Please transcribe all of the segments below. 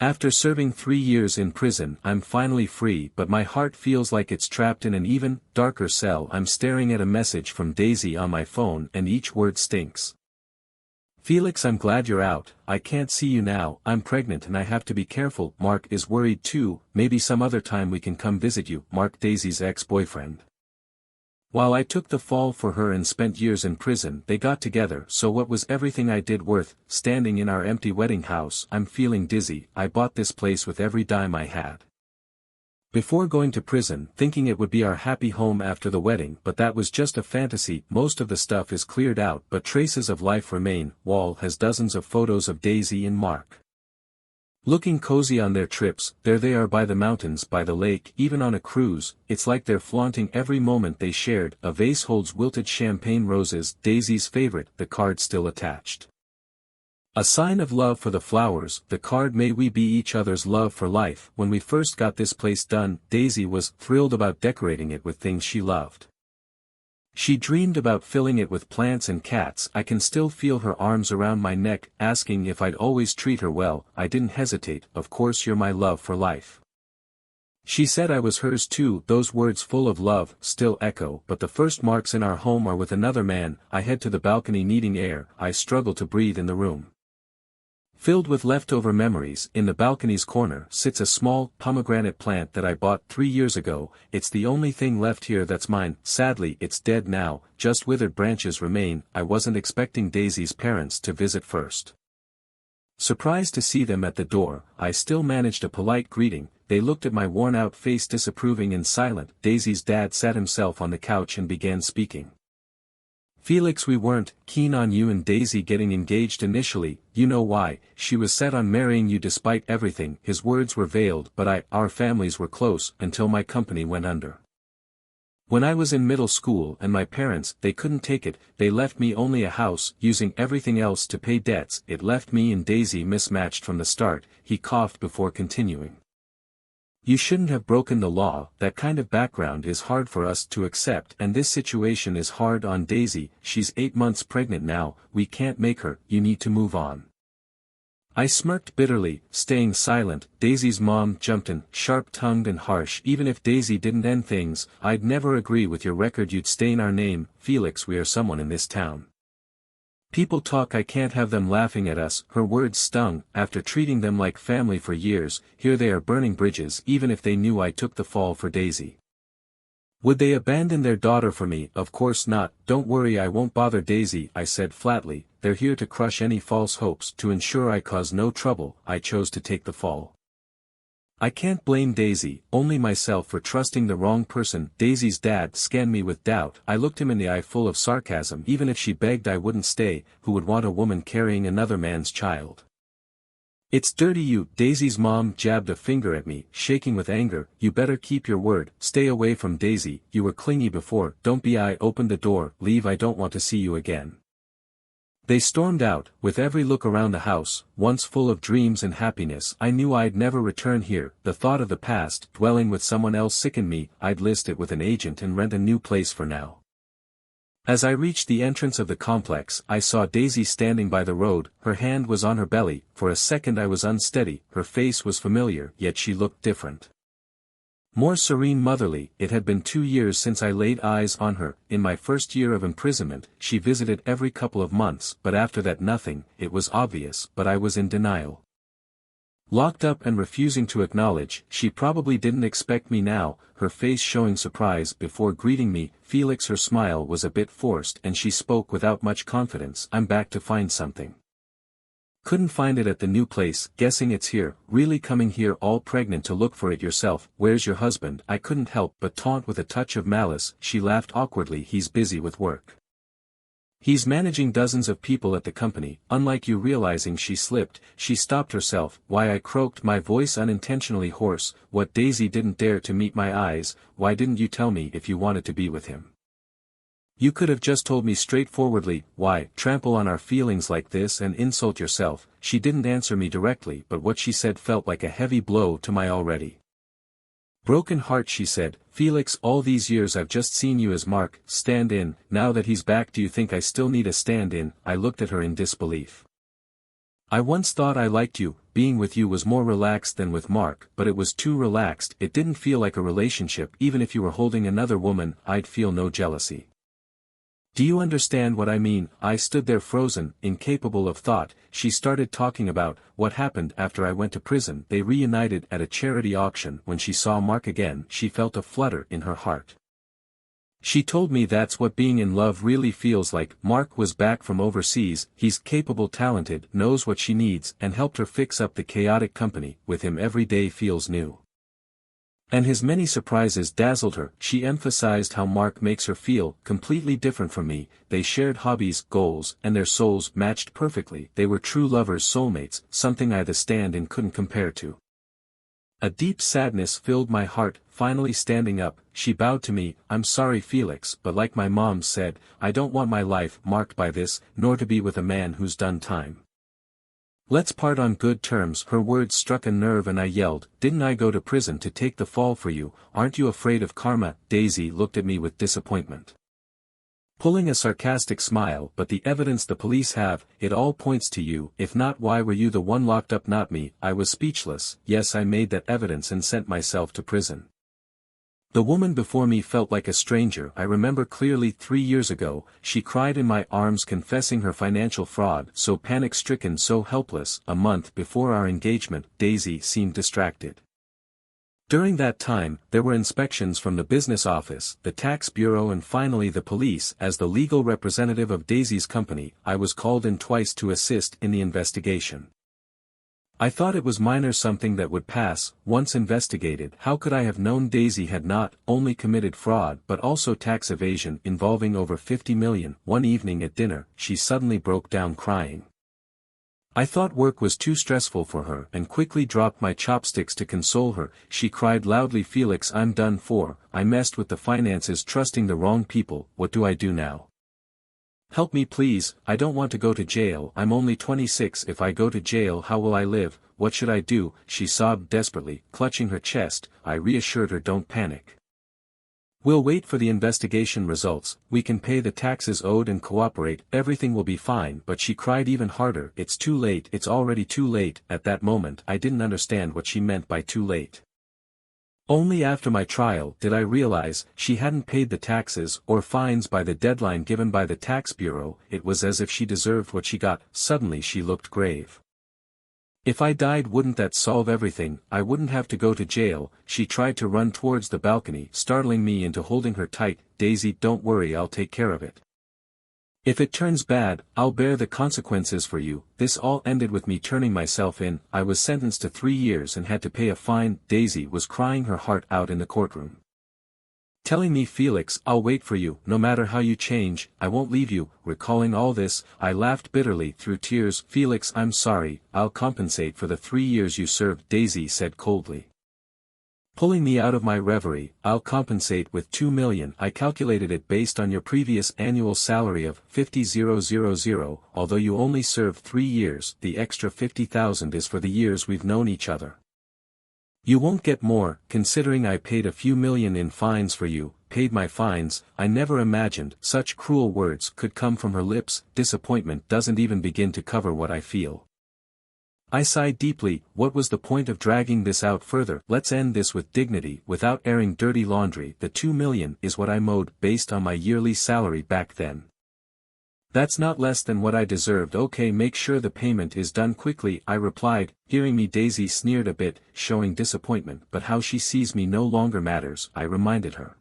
After serving 3 years in prison, I'm finally free, but my heart feels like it's trapped in an even darker cell. I'm staring at a message from Daisy on my phone and each word stinks. Felix, I'm glad you're out. I can't see you now. I'm pregnant and I have to be careful. Mark is worried too. Maybe some other time we can come visit you. Mark, Daisy's ex-boyfriend. While I took the fall for her and spent years in prison, they got together, so what was everything I did worth? Standing in our empty wedding house, I'm feeling dizzy. I bought this place with every dime I had. Before going to prison, thinking it would be our happy home after the wedding, but that was just a fantasy. Most of the stuff is cleared out, but traces of life remain. Wall has dozens of photos of Daisy and Mark. Looking cozy on their trips, there they are by the mountains, by the lake, even on a cruise. It's like they're flaunting every moment they shared. A vase holds wilted champagne roses, Daisy's favorite, the card still attached. A sign of love for the flowers, the card, may we be each other's love for life. When we first got this place done, Daisy was thrilled about decorating it with things she loved. She dreamed about filling it with plants and cats. I can still feel her arms around my neck, asking if I'd always treat her well. I didn't hesitate. Of course, you're my love for life. She said I was hers too. Those words full of love still echo, but the first marks in our home are with another man. I head to the balcony needing air. I struggle to breathe in the room filled with leftover memories. In the balcony's corner sits a small pomegranate plant that I bought 3 years ago. It's the only thing left here that's mine. Sadly, it's dead now, just withered branches remain. I wasn't expecting Daisy's parents to visit first. Surprised to see them at the door, I still managed a polite greeting. They looked at my worn-out face, disapproving and silent. Daisy's dad sat himself on the couch and began speaking. Felix, we weren't keen on you and Daisy getting engaged initially. You know why? She was set on marrying you despite everything. His words were veiled, but our families were close, until my company went under. When I was in middle school and my parents, they couldn't take it. They left me only a house, using everything else to pay debts. It left me and Daisy mismatched from the start. He coughed before continuing. You shouldn't have broken the law. That kind of background is hard for us to accept, and this situation is hard on Daisy. She's 8 months pregnant now. We can't make her. You need to move on. I smirked bitterly, staying silent. Daisy's mom jumped in, sharp-tongued and harsh. Even if Daisy didn't end things, I'd never agree with your record. You'd stain our name. Felix, we are someone in this town. People talk, I can't have them laughing at us. Her words stung. After treating them like family for years, here they are burning bridges. Even if they knew I took the fall for Daisy, would they abandon their daughter for me? Of course not. Don't worry, I won't bother Daisy, I said flatly. They're here to crush any false hopes. To ensure I cause no trouble, I chose to take the fall. I can't blame Daisy, only myself for trusting the wrong person. Daisy's dad scanned me with doubt. I looked him in the eye, full of sarcasm. Even if she begged, I wouldn't stay. Who would want a woman carrying another man's child? It's dirty. You. Daisy's mom jabbed a finger at me, shaking with anger. You better keep your word. Stay away from Daisy. You were clingy before. Don't be. I opened the door. Leave. I don't want to see you again. They stormed out. With every look around the house, once full of dreams and happiness, I knew I'd never return here. The thought of the past, dwelling with someone else, sickened me. I'd list it with an agent and rent a new place for now. As I reached the entrance of the complex, I saw Daisy standing by the road. Her hand was on her belly. For a second I was unsteady. Her face was familiar, yet she looked different. More serene, motherly. It had been 2 years since I laid eyes on her. In my first year of imprisonment, she visited every couple of months, but after that nothing. It was obvious, but I was in denial. Locked up and refusing to acknowledge. She probably didn't expect me now, her face showing surprise before greeting me. Felix, her smile was a bit forced and she spoke without much confidence. I'm back to find something. Couldn't find it at the new place. Guessing it's here. Really coming here all pregnant to look for it yourself? Where's your husband? I couldn't help but taunt with a touch of malice. She laughed awkwardly. He's busy with work. He's managing dozens of people at the company. Unlike you. Realizing she slipped, she stopped herself. Why? I croaked, my voice unintentionally hoarse. What? Daisy didn't dare to meet my eyes. Why didn't you tell me if you wanted to be with him? You could have just told me straightforwardly. Why trample on our feelings like this and insult yourself? She didn't answer me directly, but what she said felt like a heavy blow to my already broken heart. She said, Felix, all these years I've just seen you as Mark, stand-in. Now that he's back, do you think I still need a stand-in? I looked at her in disbelief. I once thought I liked you, being with you was more relaxed than with Mark, but it was too relaxed, it didn't feel like a relationship. Even if you were holding another woman, I'd feel no jealousy. Do you understand what I mean? I stood there frozen, incapable of thought. She started talking about what happened after I went to prison. They reunited at a charity auction. When she saw Mark again, she felt a flutter in her heart. She told me that's what being in love really feels like. Mark was back from overseas, he's capable, talented, knows what she needs, and helped her fix up the chaotic company. With him every day feels new. And his many surprises dazzled her. She emphasized how Mark makes her feel completely different from me. They shared hobbies, goals, and their souls matched perfectly. They were true lovers, soulmates, something I the stand-in couldn't compare to. A deep sadness filled my heart. Finally standing up, she bowed to me. I'm sorry, Felix, but like my mom said, I don't want my life marked by this, nor to be with a man who's done time. Let's part on good terms. Her words struck a nerve and I yelled, didn't I go to prison to take the fall for you? Aren't you afraid of karma? Daisy looked at me with disappointment, pulling a sarcastic smile. But the evidence the police have, it all points to you. If not, why were you the one locked up, not me? I was speechless. Yes, I made that evidence and sent myself to prison. The woman before me felt like a stranger. I remember clearly 3 years ago, she cried in my arms confessing her financial fraud, so panic-stricken, so helpless. A month before our engagement, Daisy seemed distracted. During that time, there were inspections from the business office, the tax bureau, and finally the police. As the legal representative of Daisy's company, I was called in twice to assist in the investigation. I thought it was minor, something that would pass. Once investigated, how could I have known Daisy had not only committed fraud but also tax evasion involving over 50 million? One evening at dinner, she suddenly broke down crying. I thought work was too stressful for her and quickly dropped my chopsticks to console her. She cried loudly, Felix, I'm done for. I messed with the finances, trusting the wrong people. What do I do now? Help me please. I don't want to go to jail. I'm only 26. If I go to jail, how will I live? What should I do? She sobbed desperately, clutching her chest. I reassured her, don't panic. We'll wait for the investigation results. We can pay the taxes owed and cooperate. Everything will be fine. But she cried even harder. It's too late. It's already too late. At that moment, I didn't understand what she meant by too late. Only after my trial did I realize she hadn't paid the taxes or fines by the deadline given by the tax bureau. It was as if she deserved what she got. Suddenly she looked grave. If I died, wouldn't that solve everything? I wouldn't have to go to jail. She tried to run towards the balcony, startling me into holding her tight. Daisy, don't worry, I'll take care of it. If it turns bad, I'll bear the consequences for you. This all ended with me turning myself in. I was sentenced to 3 years and had to pay a fine. Daisy was crying her heart out in the courtroom, telling me, Felix, I'll wait for you. No matter how you change, I won't leave you. Recalling all this, I laughed bitterly through tears. Felix, I'm sorry. I'll compensate for the 3 years you served, Daisy said coldly, pulling me out of my reverie. I'll compensate with 2 million. I calculated it based on your previous annual salary of 50,000. Although you only served 3 years, the extra 50,000 is for the years we've known each other. You won't get more, considering I paid a few million in fines for you, paid my fines. I never imagined such cruel words could come from her lips. Disappointment doesn't even begin to cover what I feel. I sighed deeply. What was the point of dragging this out further? Let's end this with dignity, without airing dirty laundry. The 2 million is what I owed based on my yearly salary back then. That's not less than what I deserved. Okay, make sure the payment is done quickly, I replied. Hearing me, Daisy sneered a bit, showing disappointment. But how she sees me no longer matters, I reminded her.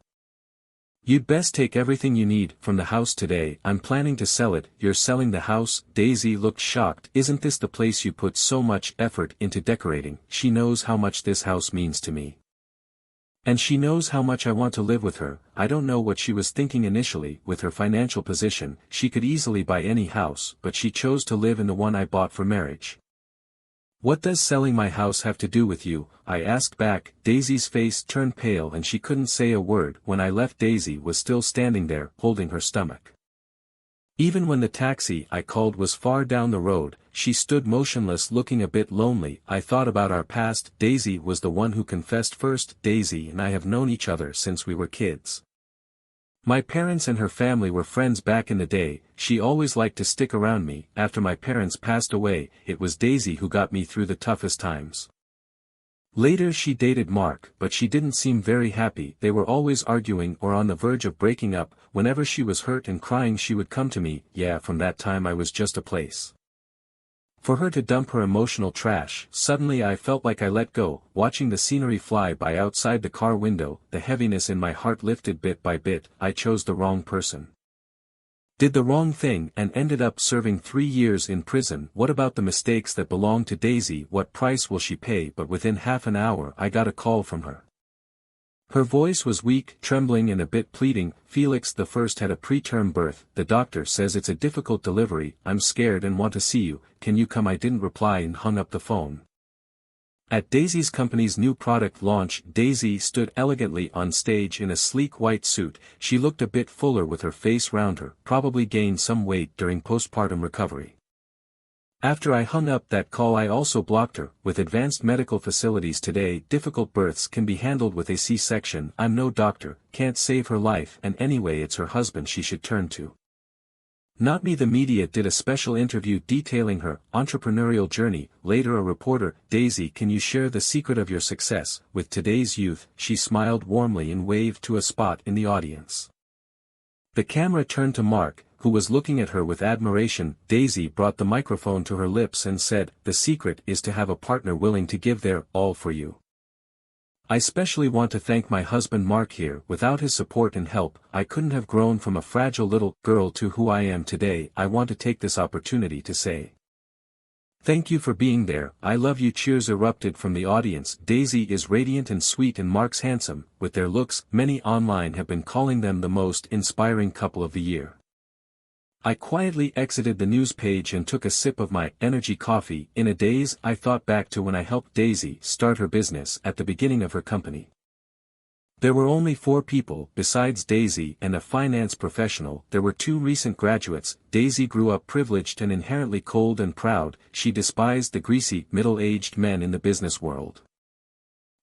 You'd best take everything you need from the house today. I'm planning to sell it. You're selling the house? Daisy looked shocked. Isn't this the place you put so much effort into decorating? She knows how much this house means to me. And she knows how much I want to live with her. I don't know what she was thinking initially. With her financial position, she could easily buy any house, but she chose to live in the one I bought for marriage. What does selling my house have to do with you? I asked back. Daisy's face turned pale and she couldn't say a word. When I left, Daisy was still standing there, holding her stomach. Even when the taxi I called was far down the road, she stood motionless, looking a bit lonely. I thought about our past. Daisy was the one who confessed first. Daisy and I have known each other since we were kids. My parents and her family were friends back in the day. She always liked to stick around me. After my parents passed away, it was Daisy who got me through the toughest times. Later she dated Mark, but she didn't seem very happy. They were always arguing or on the verge of breaking up. Whenever she was hurt and crying she would come to me. Yeah, from that time I was just a place for her to dump her emotional trash. Suddenly I felt like I let go, watching the scenery fly by outside the car window. The heaviness in my heart lifted bit by bit. I chose the wrong person, did the wrong thing, and ended up serving 3 years in prison. What about the mistakes that belong to Daisy? What price will she pay? But within half an hour I got a call from her. Her voice was weak, trembling and a bit pleading. Felix the First had a preterm birth. The doctor says it's a difficult delivery. I'm scared and want to see you. Can you come? I didn't reply and hung up the phone. At Daisy's company's new product launch, Daisy stood elegantly on stage in a sleek white suit. She looked a bit fuller with her face round her, probably gained some weight during postpartum recovery. After I hung up that call I also blocked her. With advanced medical facilities today, difficult births can be handled with a C-section. I'm no doctor, can't save her life, and anyway it's her husband she should turn to, not me. The media did a special interview detailing her entrepreneurial journey. Later a reporter, Daisy, can you share the secret of your success with today's youth? She smiled warmly and waved to a spot in the audience. The camera turned to Mark, who was looking at her with admiration. Daisy brought the microphone to her lips and said, the secret is to have a partner willing to give their all for you. I especially want to thank my husband Mark here. Without his support and help, I couldn't have grown from a fragile little girl to who I am today. I want to take this opportunity to say thank you for being there. I love you. Cheers erupted from the audience. Daisy is radiant and sweet and Mark's handsome. With their looks, many online have been calling them the most inspiring couple of the year. I quietly exited the news page and took a sip of my energy coffee. In a daze, I thought back to when I helped Daisy start her business at the beginning of her company. There were only 4 people, besides Daisy and a finance professional. There were 2 recent graduates. Daisy grew up privileged and inherently cold and proud. She despised the greasy, middle-aged men in the business world.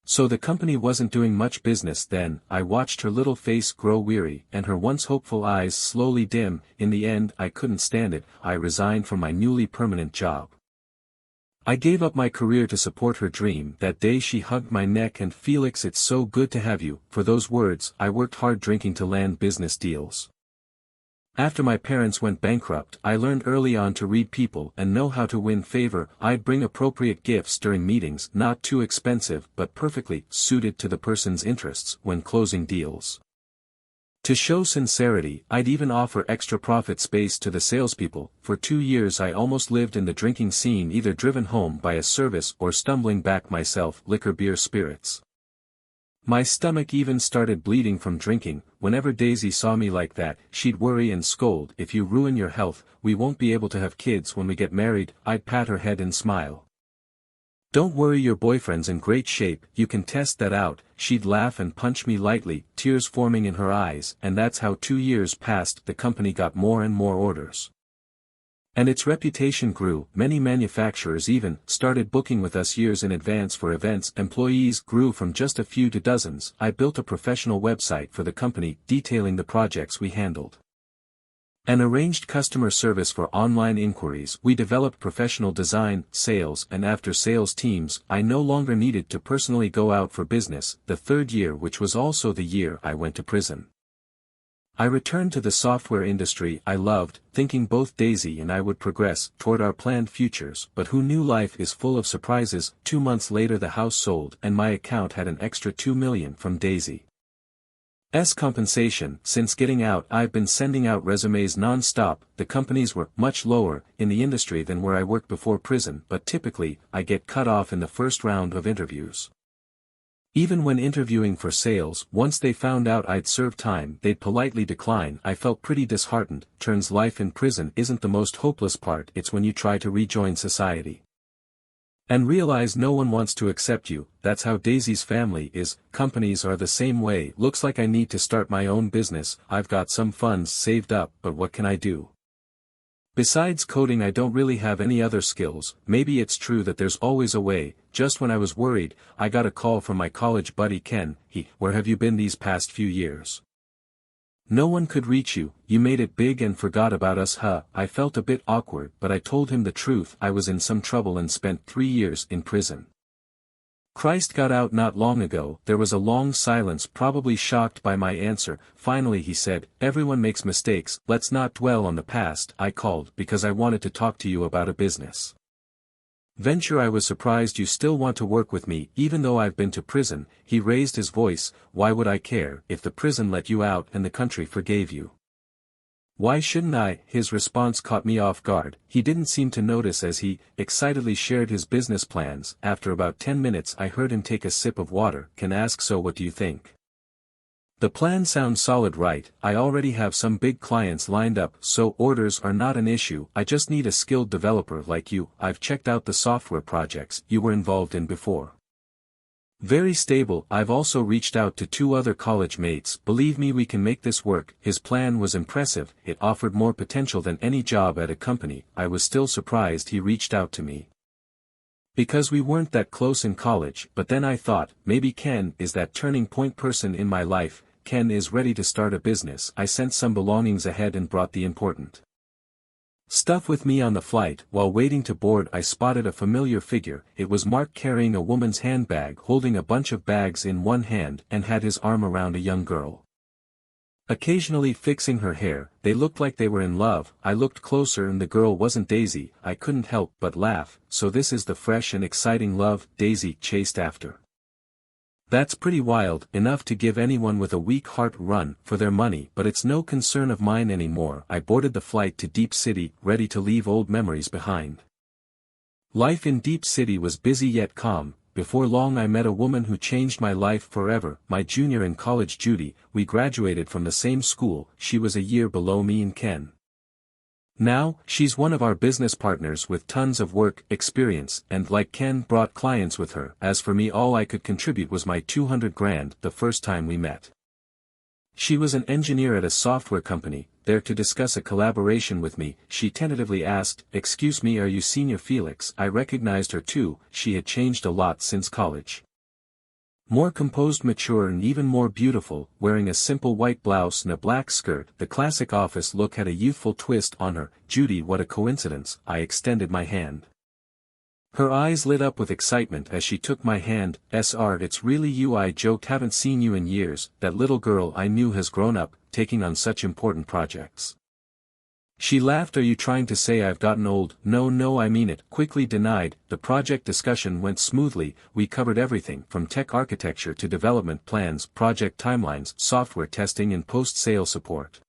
So the company wasn't doing much business then. I watched her little face grow weary and her once hopeful eyes slowly dim. In the end, I couldn't stand it. I resigned from my newly permanent job. I gave up my career to support her dream. That day she hugged my neck and Felix, it's so good to have you. For those words, I worked hard drinking to land business deals. After my parents went bankrupt, I learned early on to read people and know how to win favor. I'd bring appropriate gifts during meetings, not too expensive but perfectly suited to the person's interests when closing deals. To show sincerity, I'd even offer extra profit space to the salespeople. For 2 years I almost lived in the drinking scene, either driven home by a service or stumbling back myself. Liquor, beer, spirits. My stomach even started bleeding from drinking. Whenever Daisy saw me like that, she'd worry and scold. If you ruin your health, we won't be able to have kids when we get married. I'd pat her head and smile. Don't worry, your boyfriend's in great shape, you can test that out. She'd laugh and punch me lightly, tears forming in her eyes, and that's how 2 years passed. The company got more and more orders, and its reputation grew. Many manufacturers even started booking with us years in advance for events. Employees grew from just a few to dozens. I built a professional website for the company detailing the projects we handled, and arranged customer service for online inquiries. We developed professional design, sales and after-sales teams. I no longer needed to personally go out for business. The 3rd year, which was also the year I went to prison, I returned to the software industry I loved, thinking both Daisy and I would progress toward our planned futures. But who knew life is full of surprises? 2 months later the house sold and my account had an extra $2 million from Daisy's compensation. Since getting out I've been sending out resumes non-stop. The companies were much lower in the industry than where I worked before prison, but typically I get cut off in the first round of interviews. Even when interviewing for sales, once they found out I'd served time, they'd politely decline. I felt pretty disheartened. Turns life in prison isn't the most hopeless part, it's when you try to rejoin society and realize no one wants to accept you. That's how Daisy's family is. Companies are the same way. Looks like I need to start my own business. I've got some funds saved up, but what can I do? Besides coding I don't really have any other skills. Maybe it's true that there's always a way. Just when I was worried, I got a call from my college buddy Ken. Where have you been these past few years? No one could reach you, you made it big and forgot about us, huh? I felt a bit awkward, but I told him the truth. I was in some trouble and spent 3 years in prison. Christ got out not long ago. There was a long silence, probably shocked by my answer. Finally he said, everyone makes mistakes, let's not dwell on the past. I called because I wanted to talk to you about a business venture. I was surprised you still want to work with me, even though I've been to prison. He raised his voice. Why would I care, if the prison let you out and the country forgave you? Why shouldn't I? His response caught me off guard. He didn't seem to notice as he excitedly shared his business plans. After about 10 minutes I heard him take a sip of water. Can ask, so what do you think? The plan sounds solid, right? I already have some big clients lined up, so orders are not an issue. I just need a skilled developer like you. I've checked out the software projects you were involved in before. Very stable. I've also reached out to 2 other college mates. Believe me, we can make this work. His plan was impressive. It offered more potential than any job at a company. I was still surprised he reached out to me, because we weren't that close in college. But then I thought, maybe Ken is that turning point person in my life. Ken is ready to start a business. I sent some belongings ahead and brought the important stuff with me on the flight. While waiting to board I spotted a familiar figure. It was Mark, carrying a woman's handbag, holding a bunch of bags in one hand, and had his arm around a young girl, occasionally fixing her hair. They looked like they were in love. I looked closer and the girl wasn't Daisy. I couldn't help but laugh. So this is the fresh and exciting love Daisy chased after? That's pretty wild, enough to give anyone with a weak heart run for their money, but it's no concern of mine anymore. I boarded the flight to Deep City, ready to leave old memories behind. Life in Deep City was busy yet calm. Before long I met a woman who changed my life forever, my junior in college, Judy. We graduated from the same school. She was a year below me in Ken. Now, she's one of our business partners with tons of work experience, and like Ken, brought clients with her. As for me, all I could contribute was my 200 grand the first time we met. She was an engineer at a software company, there to discuss a collaboration with me. She tentatively asked, "Excuse me, are you Senior Felix?" I recognized her too. She had changed a lot since college. More composed, mature, and even more beautiful, wearing a simple white blouse and a black skirt. The classic office look had a youthful twist on her. "Judy, what a coincidence." I extended my hand. Her eyes lit up with excitement as she took my hand. "Sr, it's really you," I joked. "Haven't seen you in years." That little girl I knew has grown up, taking on such important projects. She laughed. "Are you trying to say I've gotten old?" No, I mean it," quickly denied. The project discussion went smoothly. We covered everything from tech architecture to development plans, project timelines, software testing and post-sale support.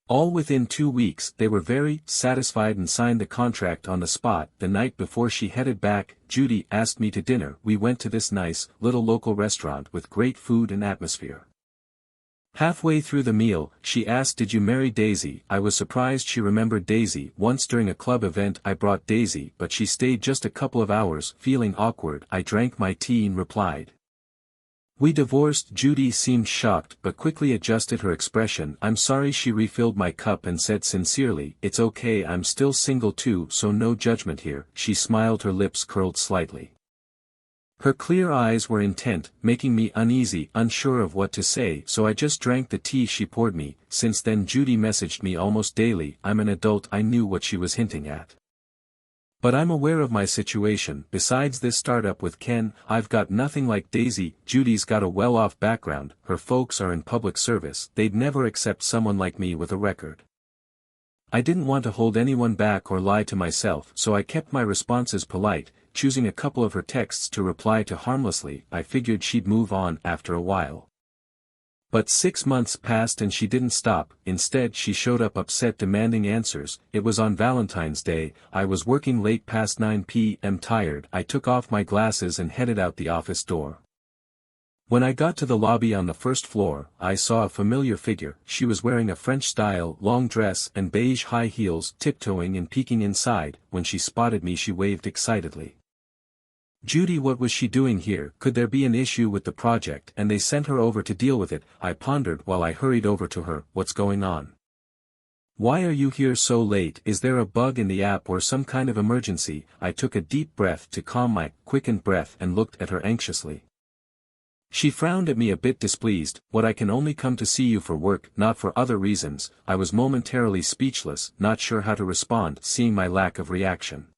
All within 2 weeks. They were very satisfied and signed the contract on the spot. The night before she headed back, Judy asked me to dinner. We went to this nice, little local restaurant with great food and atmosphere. Halfway through the meal, she asked, "Did you marry Daisy?" I was surprised she remembered Daisy. Once during a club event I brought Daisy, but she stayed just a couple of hours. Feeling awkward, I drank my tea and replied, "We divorced." Judy seemed shocked but quickly adjusted her expression. "I'm sorry." She refilled my cup and said sincerely, "It's okay, I'm still single too, so no judgment here." She smiled, her lips curled slightly. Her clear eyes were intent, making me uneasy, unsure of what to say, so I just drank the tea she poured me. Since then Judy messaged me almost daily. I'm an adult. I knew what she was hinting at, but I'm aware of my situation. Besides this startup with Ken, I've got nothing like Daisy. Judy's got a well-off background. Her folks are in public service. They'd never accept someone like me with a record. I didn't want to hold anyone back or lie to myself, so I kept my responses polite, choosing a couple of her texts to reply to harmlessly. I figured she'd move on after a while. But 6 months passed and she didn't stop. Instead she showed up upset, demanding answers. It was on Valentine's Day. I was working late past 9 p.m. tired. I took off my glasses and headed out the office door. When I got to the lobby on the first floor, I saw a familiar figure. She was wearing a French-style long dress and beige high heels, tiptoeing and peeking inside. When she spotted me she waved excitedly. "Judy, what was she doing here? Could there be an issue with the project and they sent her over to deal with it?" I pondered while I hurried over to her. "What's going on? Why are you here so late? Is there a bug in the app or some kind of emergency?" I took a deep breath to calm my quickened breath and looked at her anxiously. She frowned at me a bit displeased. What, I can only come to see you for work, not for other reasons. I was momentarily speechless, not sure how to respond, seeing my lack of reaction.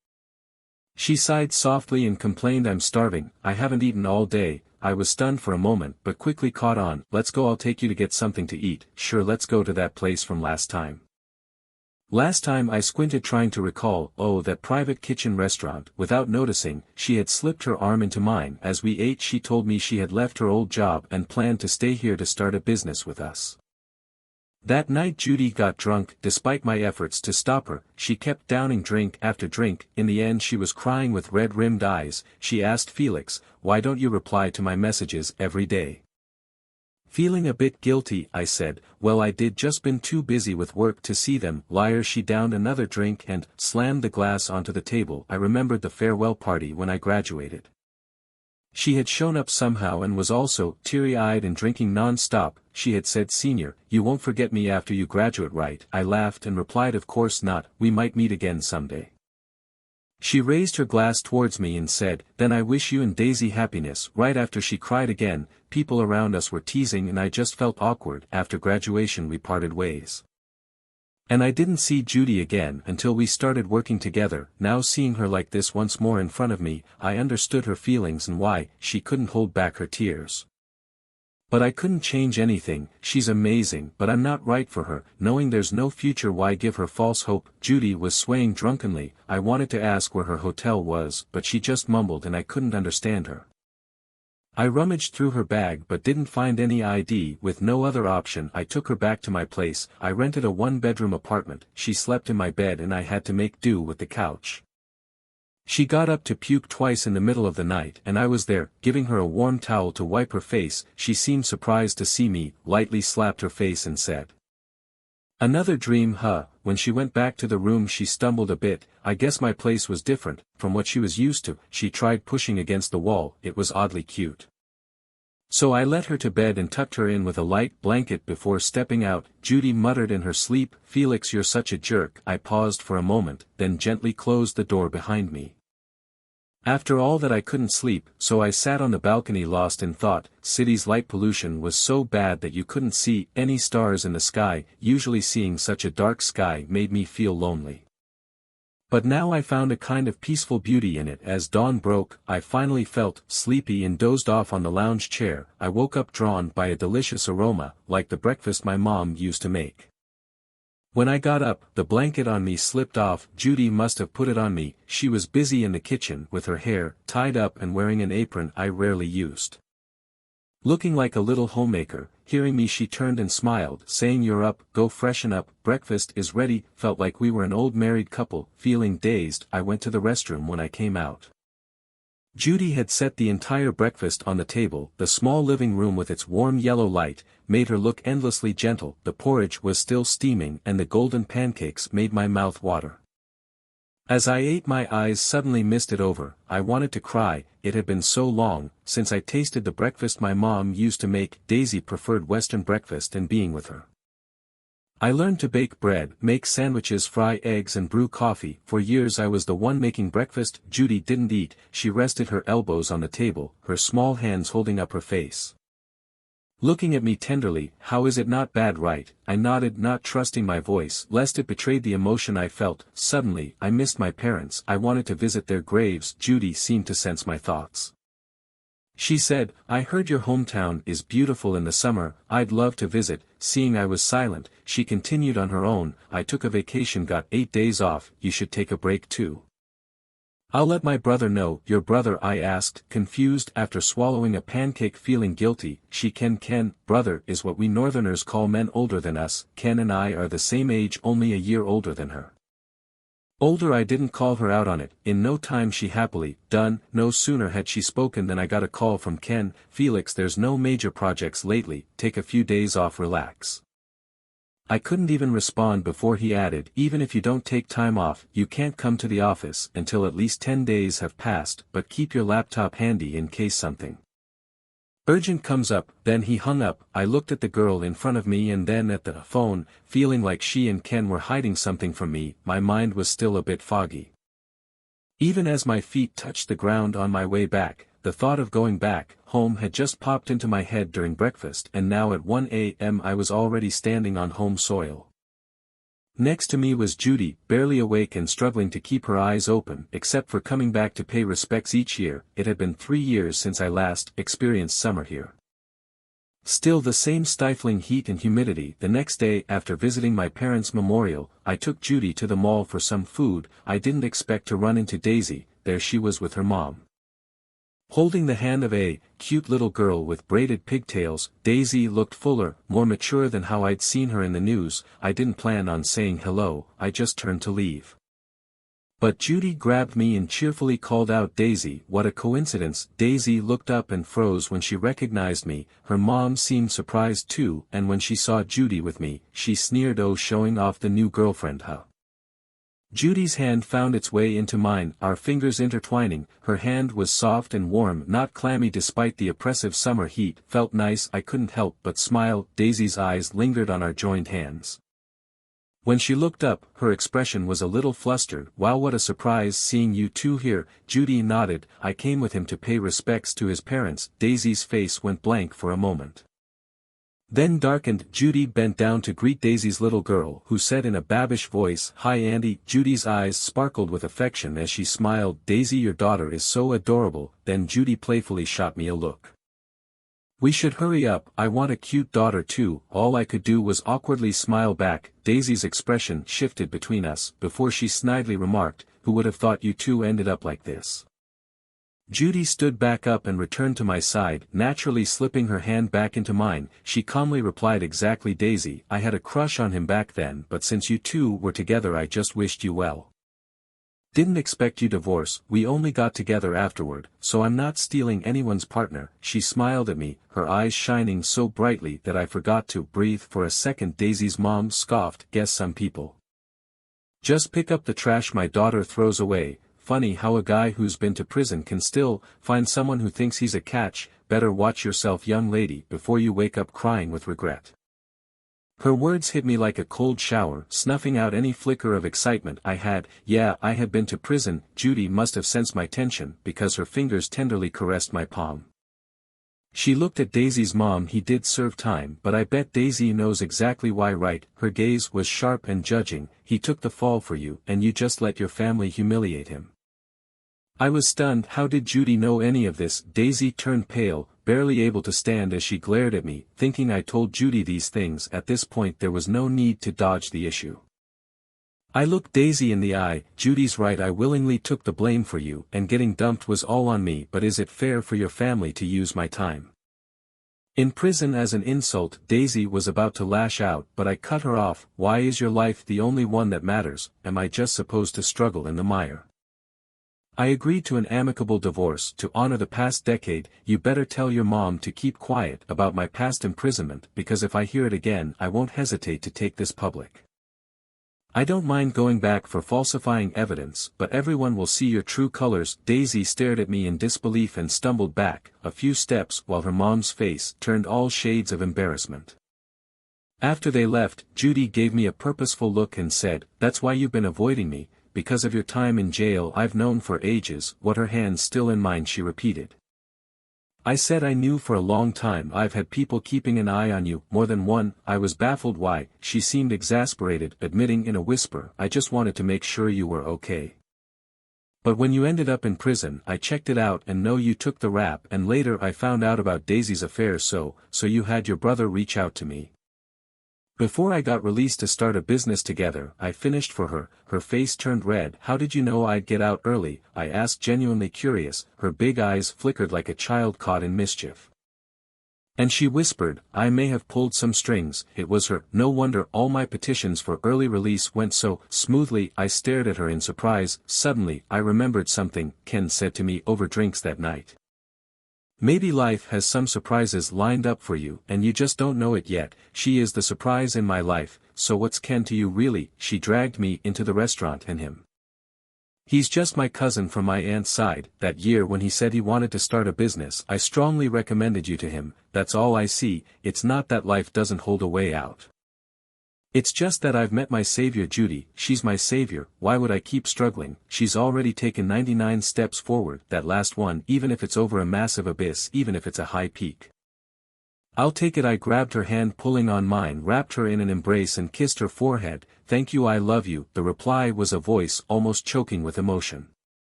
She sighed softly and complained, I'm starving, I haven't eaten all day. I was stunned for a moment but quickly caught on. Let's go, I'll take you to get something to eat. Sure, let's go to that place from last time. Last time, I squinted trying to recall. Oh, that private kitchen restaurant. Without noticing, she had slipped her arm into mine. As we ate, she told me she had left her old job and planned to stay here to start a business with us. That night Judy got drunk. Despite my efforts to stop her, she kept downing drink after drink. In the end she was crying with red-rimmed eyes. She asked Felix, why don't you reply to my messages every day? Feeling a bit guilty, I said, well, I did, just been too busy with work to see them. Liar. She downed another drink and slammed the glass onto the table. I remembered the farewell party when I graduated. She had shown up somehow and was also teary-eyed and drinking non-stop. She had said, Senior, you won't forget me after you graduate, right? I laughed and replied, of course not, we might meet again someday. She raised her glass towards me and said, then I wish you and Daisy happiness. Right after she cried again, people around us were teasing and I just felt awkward. After graduation we parted ways. And I didn't see Judy again until we started working together. Now seeing her like this once more in front of me, I understood her feelings and why she couldn't hold back her tears. But I couldn't change anything. She's amazing, but I'm not right for her. Knowing there's no future, why give her false hope? Judy was swaying drunkenly. I wanted to ask where her hotel was, but she just mumbled and I couldn't understand her. I rummaged through her bag but didn't find any ID. With no other option, I took her back to my place. I rented a one-bedroom apartment. She slept in my bed and I had to make do with the couch. She got up to puke twice in the middle of the night and I was there, giving her a warm towel to wipe her face. She seemed surprised to see me, lightly slapped her face and said, another dream, huh? When she went back to the room she stumbled a bit. I guess my place was different from what she was used to. She tried pushing against the wall. It was oddly cute. So I let her to bed and tucked her in with a light blanket before stepping out. Judy muttered in her sleep, Felix, you're such a jerk. I paused for a moment, then gently closed the door behind me. After all that I couldn't sleep, so I sat on the balcony lost in thought. City's light pollution was so bad that you couldn't see any stars in the sky. Usually seeing such a dark sky made me feel lonely. But now I found a kind of peaceful beauty in it. As dawn broke, I finally felt sleepy and dozed off on the lounge chair. I woke up drawn by a delicious aroma, like the breakfast my mom used to make. When I got up, the blanket on me slipped off. Judy must have put it on me. She was busy in the kitchen with her hair tied up and wearing an apron I rarely used. Looking like a little homemaker. Hearing me she turned and smiled, saying, you're up, go freshen up, breakfast is ready. Felt like we were an old married couple. Feeling dazed, I went to the restroom. When I came out, Judy had set the entire breakfast on the table. The small living room with its warm yellow light made her look endlessly gentle. The porridge was still steaming and the golden pancakes made my mouth water. As I ate, my eyes suddenly misted over. I wanted to cry. It had been so long since I tasted the breakfast my mom used to make. Daisy preferred Western breakfast, and being with her, I learned to bake bread, make sandwiches, fry eggs and brew coffee. For years I was the one making breakfast. Judy didn't eat. She rested her elbows on the table, her small hands holding up her face, looking at me tenderly. How is it not bad, right? I nodded, not trusting my voice lest it betrayed the emotion I felt. Suddenly, I missed my parents. I wanted to visit their graves. Judy seemed to sense my thoughts. She said, I heard your hometown is beautiful in the summer. I'd love to visit. Seeing I was silent, she continued on her own. I took a vacation, got 8 days off. You should take a break too. I'll let my brother know. Your brother? I asked, confused. After swallowing a pancake, feeling guilty. Ken. Brother is what we Northerners call men older than us. Ken and I are the same age, only a year older than her. Older. I didn't call her out on it. In no time she happily done. No sooner had she spoken than I got a call from Ken. Felix, there's no major projects lately. Take a few days off, relax. I couldn't even respond before he added, even if you don't take time off, you can't come to the office until at least 10 days have passed, but keep your laptop handy in case something urgent comes up. Then he hung up. I looked at the girl in front of me and then at the phone, feeling like she and Ken were hiding something from me. My mind was still a bit foggy. Even as my feet touched the ground on my way back, the thought of going back home had just popped into my head during breakfast and now at 1 a.m. I was already standing on home soil. Next to me was Judy, barely awake and struggling to keep her eyes open except for coming back to pay respects each year. It had been 3 years since I last experienced summer here. Still the same stifling heat and humidity. The next day after visiting my parents' memorial, I took Judy to the mall for some food. I didn't expect to run into Daisy. There she was with her mom. Holding the hand of a cute little girl with braided pigtails. Daisy looked fuller, more mature than how I'd seen her in the news. I didn't plan on saying hello, I just turned to leave. But Judy grabbed me and cheerfully called out, "Daisy!" What a coincidence. Daisy looked up and froze when she recognized me. Her mom seemed surprised too, and when she saw Judy with me, she sneered, "Oh, showing off the new girlfriend, huh?" Judy's hand found its way into mine, our fingers intertwining. Her hand was soft and warm, not clammy despite the oppressive summer heat. Felt nice. I couldn't help but smile. Daisy's eyes lingered on our joined hands. When she looked up, her expression was a little flustered. "Wow, what a surprise seeing you two here." Judy nodded. "I came with him to pay respects to his parents." Daisy's face went blank for a moment. Then darkened. Judy bent down to greet Daisy's little girl, who said in a babbish voice, "Hi Andy." Judy's eyes sparkled with affection as she smiled. "Daisy, your daughter is so adorable." Then Judy playfully shot me a look. "We should hurry up, I want a cute daughter too." All I could do was awkwardly smile back. Daisy's expression shifted between us, before she snidely remarked, "Who would have thought you two ended up like this?" Judy stood back up and returned to my side, naturally slipping her hand back into mine. She calmly replied, "Exactly Daisy, I had a crush on him back then, but since you two were together I just wished you well. Didn't expect you divorce, we only got together afterward, so I'm not stealing anyone's partner." She smiled at me, her eyes shining so brightly that I forgot to breathe for a second. Daisy's mom scoffed, "Guess some people just pick up the trash my daughter throws away. Funny how a guy who's been to prison can still find someone who thinks he's a catch. Better watch yourself, young lady, before you wake up crying with regret." Her words hit me like a cold shower, snuffing out any flicker of excitement I had. Yeah, I had been to prison. Judy must have sensed my tension, because her fingers tenderly caressed my palm. She looked at Daisy's mom. "He did serve time, but I bet Daisy knows exactly why, right?" Her gaze was sharp and judging. "He took the fall for you, and you just let your family humiliate him." I was stunned. How did Judy know any of this? Daisy turned pale, barely able to stand as she glared at me, thinking I told Judy these things. At this point there was no need to dodge the issue. I looked Daisy in the eye. "Judy's right, I willingly took the blame for you, and getting dumped was all on me, but is it fair for your family to use my time in prison as an insult?" Daisy was about to lash out, but I cut her off. "Why is your life the only one that matters? Am I just supposed to struggle in the mire? I agreed to an amicable divorce to honor the past decade. You better tell your mom to keep quiet about my past imprisonment, because if I hear it again I won't hesitate to take this public. I don't mind going back for falsifying evidence, but everyone will see your true colors." Daisy stared at me in disbelief and stumbled back a few steps while her mom's face turned all shades of embarrassment. After they left, Judy gave me a purposeful look and said, "That's why you've been avoiding me, because of your time in jail." I've known for ages. What, her hand still in mine, she repeated. I said I knew for a long time. "I've had people keeping an eye on you, more than one." I was baffled. "Why?" She seemed exasperated, admitting in a whisper, "I just wanted to make sure you were okay. But when you ended up in prison I checked it out and know you took the rap, and later I found out about Daisy's affair. So you had your brother reach out to me before I got released to start a business together." I finished for her. Her face turned red. "How did you know I'd get out early?" I asked, genuinely curious. Her big eyes flickered like a child caught in mischief. And she whispered, "I may have pulled some strings." It was her. No wonder all my petitions for early release went so smoothly. I stared at her in surprise. Suddenly, I remembered something Ken said to me over drinks that night. "Maybe life has some surprises lined up for you, and you just don't know it yet." She is the surprise in my life. "So what's Ken to you really?" She dragged me into the restaurant. "And him? He's just my cousin from my aunt's side. That year when he said he wanted to start a business I strongly recommended you to him. That's all I see. It's not that life doesn't hold a way out." It's just that I've met my savior Judy, she's my savior, why would I keep struggling, she's already taken 99 steps forward, that last one even if it's over a massive abyss, even if it's a high peak. I'll take it. I grabbed her hand pulling on mine, wrapped her in an embrace and kissed her forehead. Thank you, I love you. The reply was a voice almost choking with emotion.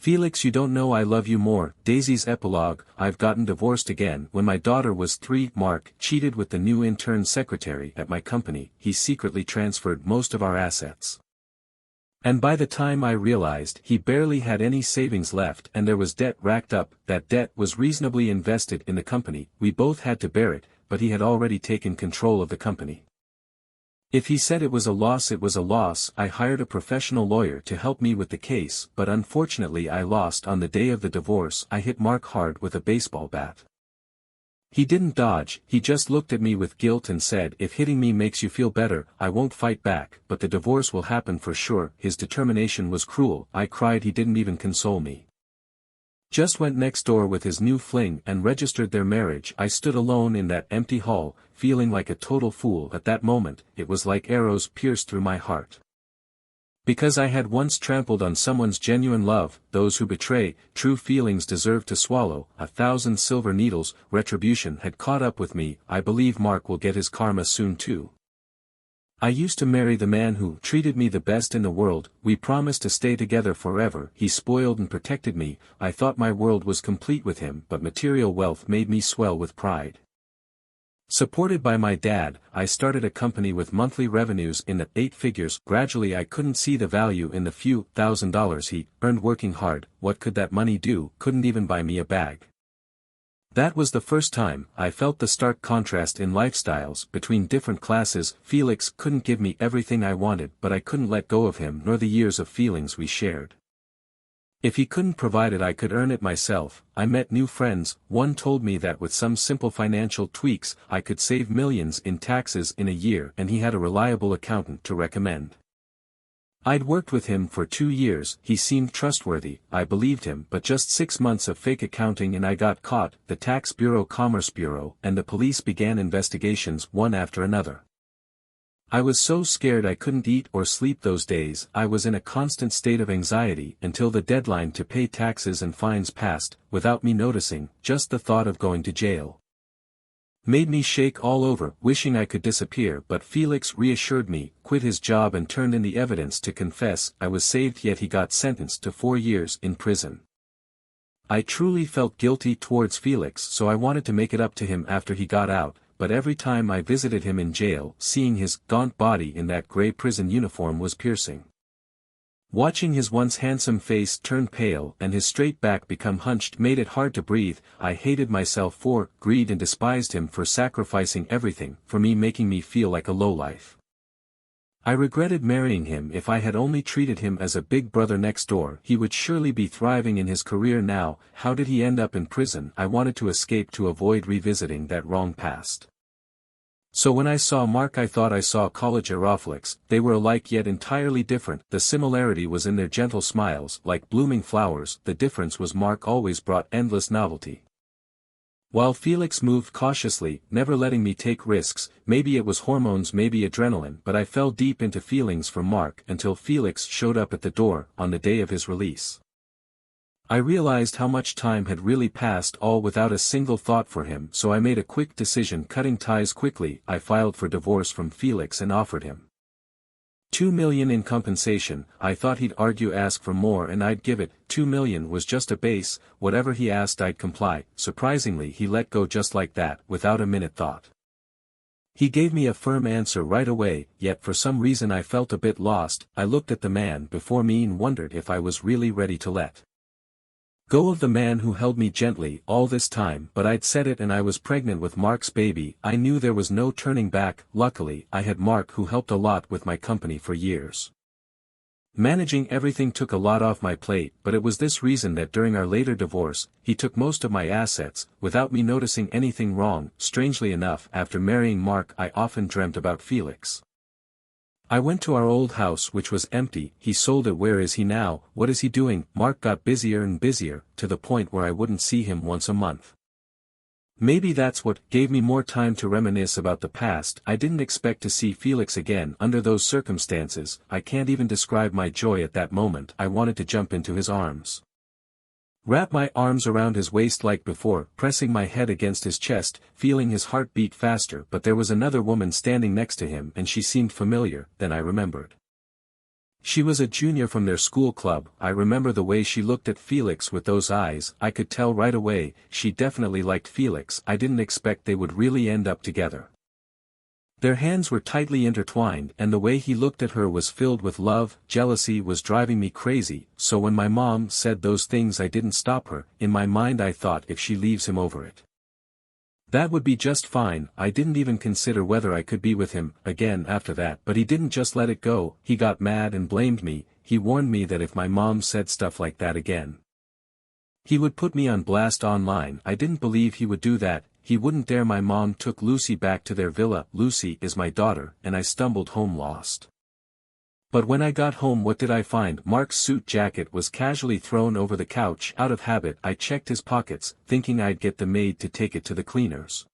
Felix, you don't know I love you more. Daisy's epilogue. I've gotten divorced again. When my daughter was 3, Mark cheated with the new intern secretary at my company. He secretly transferred most of our assets. And by the time I realized, he barely had any savings left and there was debt racked up. That debt was reasonably invested in the company. We both had to bear it, but he had already taken control of the company. If he said it was a loss, it was a loss. I hired a professional lawyer to help me with the case, but unfortunately I lost. On the day of the divorce, I hit Mark hard with a baseball bat. He didn't dodge, he just looked at me with guilt and said, if hitting me makes you feel better, I won't fight back, but the divorce will happen for sure. His determination was cruel. I cried. He didn't even console me. Just went next door with his new fling and registered their marriage. I stood alone in that empty hall, feeling like a total fool. At that moment, it was like arrows pierced through my heart. Because I had once trampled on someone's genuine love. Those who betray true feelings deserve to swallow 1,000 silver needles. Retribution had caught up with me. I believe Mark will get his karma soon too. I used to marry the man who treated me the best in the world. We promised to stay together forever. He spoiled and protected me. I thought my world was complete with him, but material wealth made me swell with pride. Supported by my dad, I started a company with monthly revenues in the 8 figures. Gradually I couldn't see the value in the few $1,000s he earned working hard. What could that money do? Couldn't even buy me a bag. That was the first time I felt the stark contrast in lifestyles between different classes. Felix couldn't give me everything I wanted, but I couldn't let go of him nor the years of feelings we shared. If he couldn't provide it, I could earn it myself. I met new friends. One told me that with some simple financial tweaks, I could save millions in taxes in a year, and he had a reliable accountant to recommend. I'd worked with him for 2 years. He seemed trustworthy. I believed him, but just 6 months of fake accounting and I got caught. The Tax Bureau, Commerce Bureau, and the police began investigations one after another. I was so scared I couldn't eat or sleep those days. I was in a constant state of anxiety until the deadline to pay taxes and fines passed, without me noticing. Just the thought of going to jail made me shake all over, wishing I could disappear. But Felix reassured me, quit his job and turned in the evidence to confess. I was saved, yet he got sentenced to 4 years in prison. I truly felt guilty towards Felix, so I wanted to make it up to him after he got out, but every time I visited him in jail, seeing his gaunt body in that gray prison uniform was piercing. Watching his once handsome face turn pale and his straight back become hunched made it hard to breathe. I hated myself for greed and despised him for sacrificing everything for me, making me feel like a lowlife. I regretted marrying him. If I had only treated him as a big brother next door, he would surely be thriving in his career now. How did he end up in prison? I wanted to escape to avoid revisiting that wrong past. So when I saw Mark, I thought I saw college Aeroflix. They were alike yet entirely different. The similarity was in their gentle smiles, like blooming flowers. The difference was Mark always brought endless novelty, while Felix moved cautiously, never letting me take risks. Maybe it was hormones, maybe adrenaline, but I fell deep into feelings for Mark until Felix showed up at the door on the day of his release. I realized how much time had really passed, all without a single thought for him, so I made a quick decision, cutting ties quickly. I filed for divorce from Felix and offered him $2 million in compensation. I thought he'd argue, ask for more, and I'd give it. $2 million was just a base. Whatever he asked I'd comply. Surprisingly, he let go just like that, without a minute thought. He gave me a firm answer right away, yet for some reason I felt a bit lost. I looked at the man before me and wondered if I was really ready to let go of the man who held me gently all this time. But I'd said it, and I was pregnant with Mark's baby. I knew there was no turning back. Luckily, I had Mark, who helped a lot with my company for years. Managing everything took a lot off my plate, but it was this reason that during our later divorce, he took most of my assets, without me noticing anything wrong. Strangely enough, after marrying Mark, I often dreamt about Felix. I went to our old house, which was empty. He sold it. Where is he now? What is he doing? Mark got busier and busier, to the point where I wouldn't see him once a month. Maybe that's what gave me more time to reminisce about the past. I didn't expect to see Felix again under those circumstances. I can't even describe my joy at that moment. I wanted to jump into his arms, wrap my arms around his waist like before, pressing my head against his chest, feeling his heart beat faster. But there was another woman standing next to him and she seemed familiar. Then I remembered. She was a junior from their school club. I remember the way she looked at Felix with those eyes. I could tell right away, she definitely liked Felix. I didn't expect they would really end up together. Their hands were tightly intertwined and the way he looked at her was filled with love. Jealousy was driving me crazy, so when my mom said those things I didn't stop her. In my mind I thought, if she leaves him over it, that would be just fine. I didn't even consider whether I could be with him again after that. But he didn't just let it go. He got mad and blamed me. He warned me that if my mom said stuff like that again, he would put me on blast online. I didn't believe he would do that. He wouldn't dare. My mom took Lucy back to their villa. Lucy is my daughter, and I stumbled home lost. But when I got home, what did I find? Mark's suit jacket was casually thrown over the couch. Out of habit, I checked his pockets, thinking I'd get the maid to take it to the cleaners.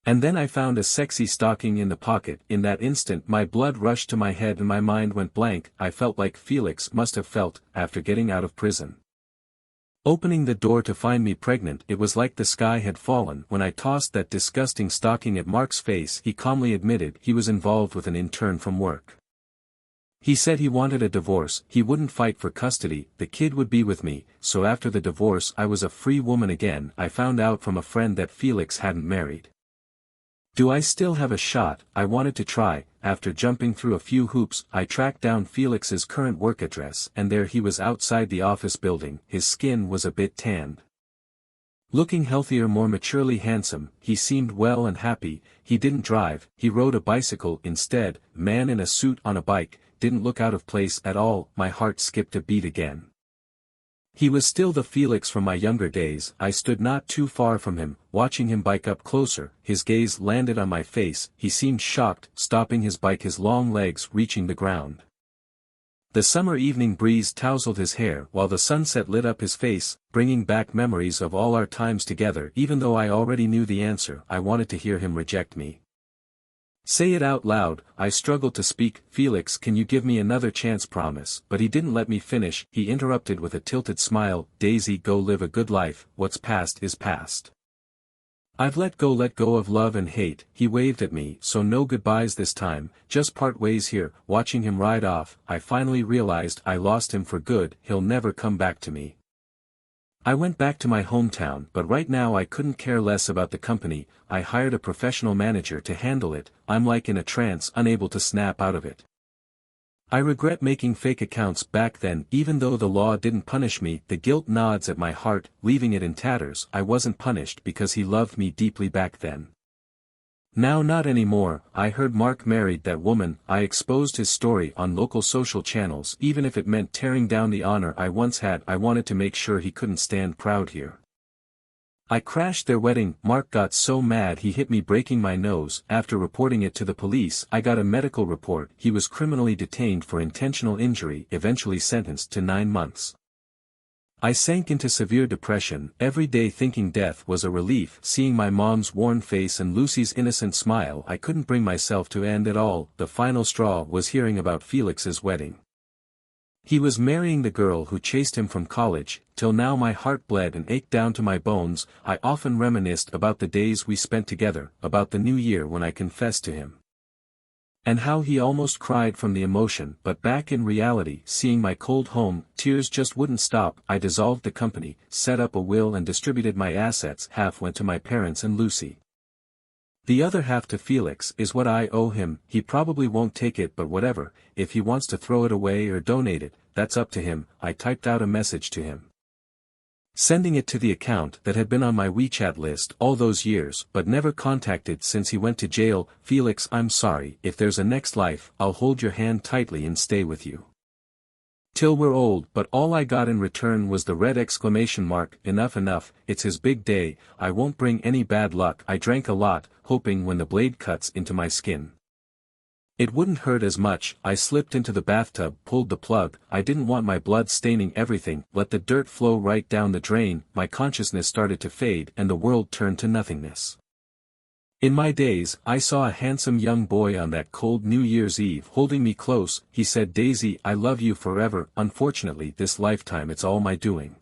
And then I found a sexy stocking in the pocket. In that instant my blood rushed to my head and my mind went blank. I felt like Felix must have felt, after getting out of prison. Opening the door to find me pregnant, it was like the sky had fallen. When I tossed that disgusting stocking at Mark's face, he calmly admitted he was involved with an intern from work. He said he wanted a divorce. He wouldn't fight for custody. The kid would be with me. So after the divorce I was a free woman again. I found out from a friend that Felix hadn't married. Do I still have a shot? I wanted to try. After jumping through a few hoops, I tracked down Felix's current work address, and there he was outside the office building. His skin was a bit tanned, looking healthier, more maturely handsome. He seemed well and happy. He didn't drive, he rode a bicycle instead. Man in a suit on a bike didn't look out of place at all. My heart skipped a beat again. He was still the Felix from my younger days. I stood not too far from him, watching him bike up closer. His gaze landed on my face. He seemed shocked, stopping his bike, his long legs reaching the ground. The summer evening breeze tousled his hair while the sunset lit up his face, bringing back memories of all our times together. Even though I already knew the answer, I wanted to hear him reject me. Say it out loud. I struggled to speak. Felix, can you give me another chance? Promise. But he didn't let me finish. He interrupted with a tilted smile. Daisy, go live a good life. What's past is past. I've let go of love and hate. He waved at me. So no goodbyes this time, just part ways here. Watching him ride off, I finally realized I lost him for good. He'll never come back to me. I went back to my hometown, but right now I couldn't care less about the company. I hired a professional manager to handle it. I'm like in a trance, unable to snap out of it. I regret making fake accounts back then. Even though the law didn't punish me, the guilt gnaws at my heart, leaving it in tatters. I wasn't punished because he loved me deeply back then. Now not anymore. I heard Mark married that woman. I exposed his story on local social channels. Even if it meant tearing down the honor I once had, I wanted to make sure he couldn't stand proud here. I crashed their wedding. Mark got so mad he hit me, breaking my nose. After reporting it to the police, I got a medical report. He was criminally detained for intentional injury, eventually sentenced to 9 months. I sank into severe depression, every day thinking death was a relief. Seeing my mom's worn face and Lucy's innocent smile, I couldn't bring myself to end it all. The final straw was hearing about Felix's wedding. He was marrying the girl who chased him from college. Till now my heart bled and ached down to my bones. I often reminisced about the days we spent together, about the new year when I confessed to him, and how he almost cried from the emotion. But back in reality, seeing my cold home, tears just wouldn't stop. I dissolved the company, set up a will and distributed my assets. Half went to my parents and Lucy. The other half to Felix is what I owe him. He probably won't take it, but whatever. If he wants to throw it away or donate it, that's up to him. I typed out a message to him, sending it to the account that had been on my WeChat list all those years but never contacted since he went to jail. Felix, I'm sorry. If there's a next life, I'll hold your hand tightly and stay with you till we're old. But all I got in return was the red exclamation mark. Enough, it's his big day. I won't bring any bad luck. I drank a lot, hoping when the blade cuts into my skin, It wouldn't hurt as much. I slipped into the bathtub, pulled the plug. I didn't want my blood staining everything. Let the dirt flow right down the drain. My consciousness started to fade and the world turned to nothingness. In my days, I saw a handsome young boy on that cold New Year's Eve holding me close. He said, "Daisy, I love you forever." Unfortunately, this lifetime it's all my doing.